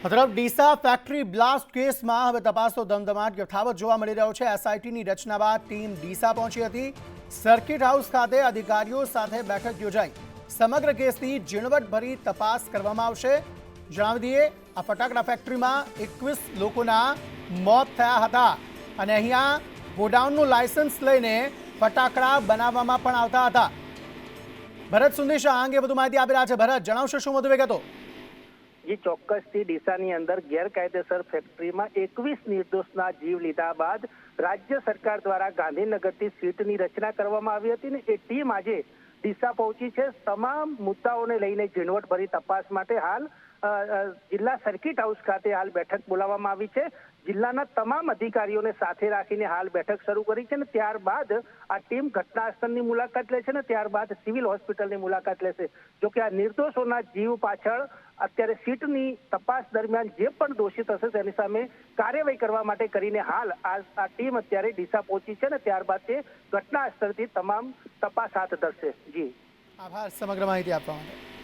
તરફ Deesa factory blast કેસમાં હવે તપાસનો ધમધમાટ યથાવત જોવા મળી રહ્યો છે। એસઆઈટીની રચના બાદ ટીમ ડીસા પહોંચી હતી। સર્કિટ હાઉસ ખાતે અધિકારીઓ સાથે બેઠક યોજાઈ। સમગ્ર કેસની ઝીણવટભરી તપાસ કરવામાં આવશે। જણાવી દઈએ, આ ફટાકડા ફેક્ટરીમાં 21 લોકોના મોત થયા હતા અને અહીંયા ગોડાઉનનું લાયસન્સ લઈને ફટાકડા બનાવવામાં પણ આવતા હતા। ભરત સુંદેશા આ અંગે વધુ માહિતી આપી રહ્યા છે। ભરત, જણાવશો શું વધુ વિગતો? જે ચોક્કસથી ડીસાની અંદર ગેરકાયદેસર ફેક્ટરીમાં 21 નિર્દોષના જીવ લીધા બાદ રાજ્ય સરકાર દ્વારા ગાંધીનગરથી સીટની રચના કરવામાં આવી હતી ને એ ટીમ આજે ડીસા પહોંચી છે। તમામ મુદ્દાઓને લઈને ઝીણવટભરી તપાસ માટે હાલ જિલ્લા સર્કિટ હાઉસ ખાતે હાલ બેઠક બોલાવવામાં આવી છે। જિલ્લાના તમામ અધિકારીઓને સાથે રાખીને હાલ બેઠક શરૂ કરી છે ને ત્યારબાદ આ ટીમ ઘટના સ્થળની મુલાકાત લેશે ને ત્યારબાદ સિવિલ હોસ્પિટલની મુલાકાત લેશે। જોકે આ નિર્દોષોના જીવ પાછળ અત્યારે સીટની તપાસ દરમિયાન જે પણ દોષિત હશે તેની સામે કાર્યવાહી કરવા માટે કરીને હાલ આ ટીમ અત્યારે ડીસા પહોંચી છે ને ત્યારબાદ તે ઘટના સ્થળથી તમામ તપાસ હાથ ધરશે। જી, આભાર સમગ્ર માહિતી આપવા માટે।